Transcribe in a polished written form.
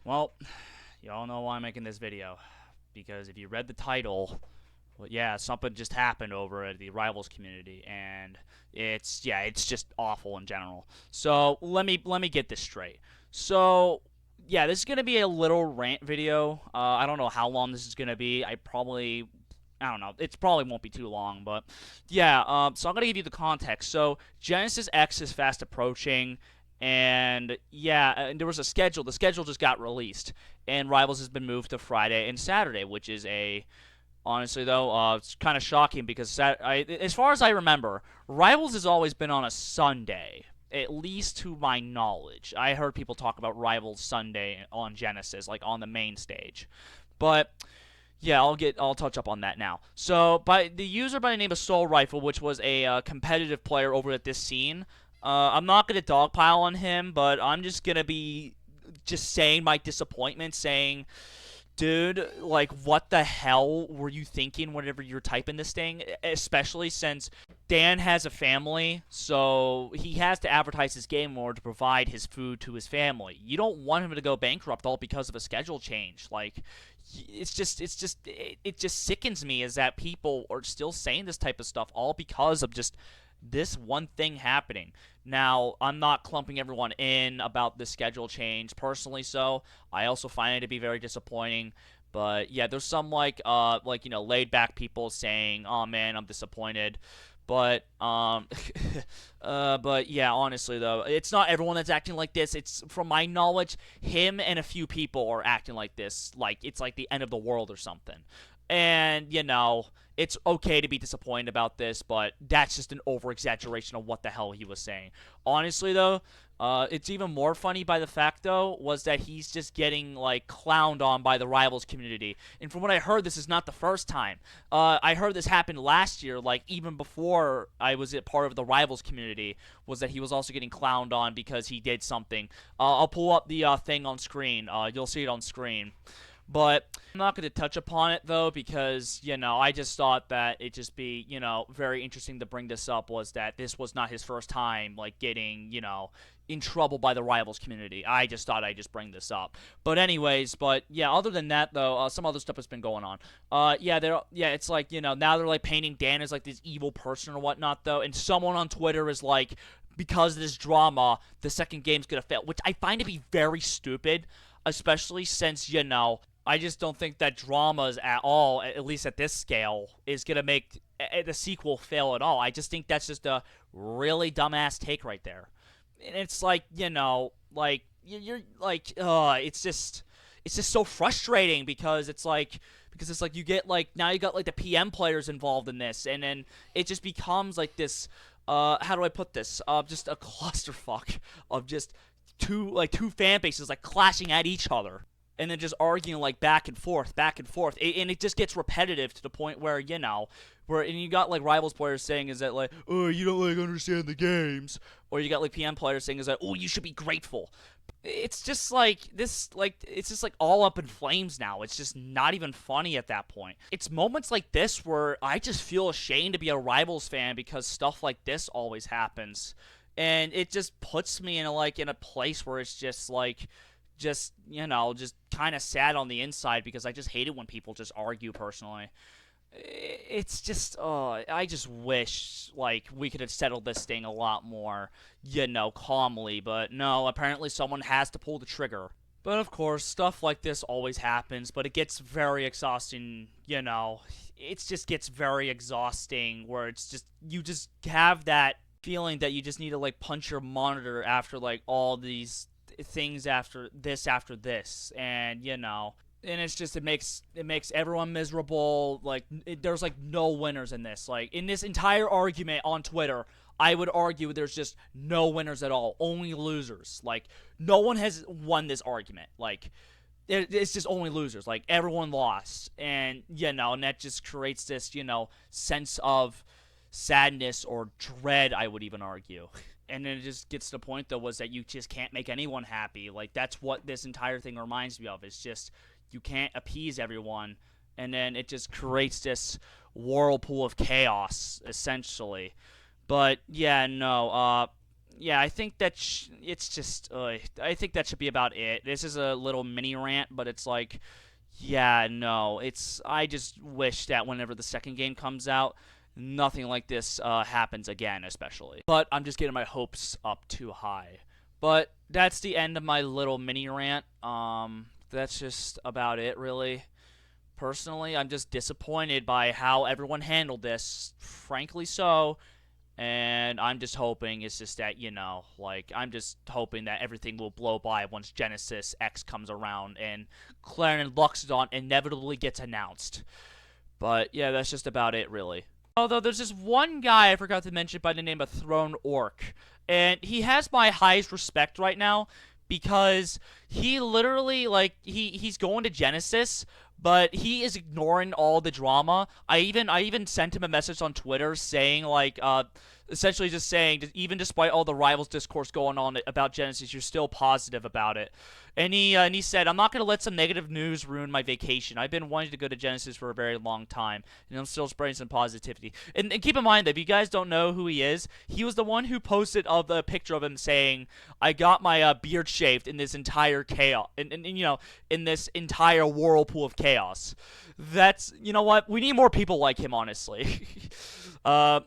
Well, you all know why I'm making this video. Because if you read the title, well, yeah, something just happened over at the Rivals community, and it's just awful in general. So let me get this straight. So yeah, this is gonna be a little rant video. I don't know how long this is gonna be. I don't know. It probably won't be too long, but yeah. So I'm gonna give you the context. So Genesis X is fast approaching, and yeah, and there was a schedule. The schedule just got released, and Rivals has been moved to Friday and Saturday, which is a honestly though, it's kind of shocking because as far as I remember, Rivals has always been on a Sunday. At least to my knowledge, I heard people talk about Rivals Sunday on Genesis, like on the main stage. But yeah, I'll touch up on that now. So, by the user by the name of Soul Rifle, which was a competitive player over at this scene, I'm not gonna dogpile on him, but I'm just gonna be just saying my disappointment, saying, dude, like, what the hell were you thinking whenever you're typing this thing? Especially since Dan has a family, so he has to advertise his game in order to provide his food to his family. You don't want him to go bankrupt all because of a schedule change. Like, it just sickens me is that people are still saying this type of stuff all because of just this one thing happening. Now, I'm not clumping everyone in about the schedule change personally, so I also find it to be very disappointing. But yeah, there's some laid back people saying, "Oh man, I'm disappointed." But but yeah, honestly though, it's not everyone that's acting like this. It's from my knowledge, him and a few people are acting like this, like it's like the end of the world or something. And it's okay to be disappointed about this, but that's just an over exaggeration of what the hell he was saying. Honestly though, it's even more funny by the fact though was that he's just getting like clowned on by the Rivals community. And from what I heard, this is not the first time. I heard this happened last year, like even before I was a part of the Rivals community, was that he was also getting clowned on because he did something. I'll pull up the thing on screen. You'll see it on screen. But I'm not going to touch upon it though because, I just thought that it'd just be, very interesting to bring this up was that this was not his first time, like, getting, in trouble by the Rivals community. I just thought I'd just bring this up. But anyways, other than that though, some other stuff has been going on. It's like, now they're like painting Dan as like this evil person or whatnot though, and someone on Twitter is like, because of this drama, the second game's gonna fail, which I find to be very stupid, especially since, I just don't think that dramas at all, at least at this scale, is gonna make the sequel fail at all. I just think that's just a really dumbass take right there. And it's like, like you're like, it's just so frustrating because it's like you get like now you got like the PM players involved in this, and then it just becomes like this. How do I put this? Just a clusterfuck of just two fan bases like clashing at each other and then just arguing like back and forth, and it just gets repetitive to the point where and you got like Rivals players saying is that like, oh, you don't like understand the games, or you got like PM players saying is that, oh, you should be grateful. It's just like this, like it's just like all up in flames now. It's just not even funny at that point. It's moments like this where I just feel ashamed to be a Rivals fan because stuff like this always happens, and it just puts me in a place where it's just like just kind of sad on the inside because I just hate it when people just argue personally. It's just, I just wish, like, we could have settled this thing a lot more, calmly, but no, apparently someone has to pull the trigger. But of course, stuff like this always happens, but it gets very exhausting, it just gets very exhausting where it's just, you just have that feeling that you just need to, like, punch your monitor after, like, all these things after this, and and it's just it makes everyone miserable. Like there's like no winners in this. Like in this entire argument on Twitter, I would argue there's just no winners at all, only losers. Like no one has won this argument. Like it's just only losers. Like everyone lost, and and that just creates this sense of sadness or dread, I would even argue. And then it just gets to the point though was that you just can't make anyone happy. Like that's what this entire thing reminds me of. It's just you can't appease everyone, and then it just creates this whirlpool of chaos essentially. But yeah, no, yeah, I think that it's just. I think that should be about it. This is a little mini rant, but it's like, yeah, no, it's. I just wish that whenever the second game comes out, nothing like this happens again, especially. But I'm just getting my hopes up too high. But that's the end of my little mini rant. That's just about it, really. Personally, I'm just disappointed by how everyone handled this. Frankly, so. And I'm just hoping it's just that, like, I'm just hoping that everything will blow by once Genesis X comes around and Clarion Luxodon inevitably gets announced. But yeah, that's just about it, really. Although there's this one guy I forgot to mention by the name of Throne Orc, and he has my highest respect right now because he literally he's going to Genesis, but he is ignoring all the drama. I even sent him a message on Twitter saying essentially just saying, even despite all the rivals discourse going on about Genesis, you're still positive about it. And he said, I'm not going to let some negative news ruin my vacation. I've been wanting to go to Genesis for a very long time, and I'm still spreading some positivity. And keep in mind that if you guys don't know who he is, he was the one who posted of the picture of him saying, I got my beard shaved in this entire chaos, in this entire whirlpool of chaos. That's, you know what? We need more people like him, honestly. uh,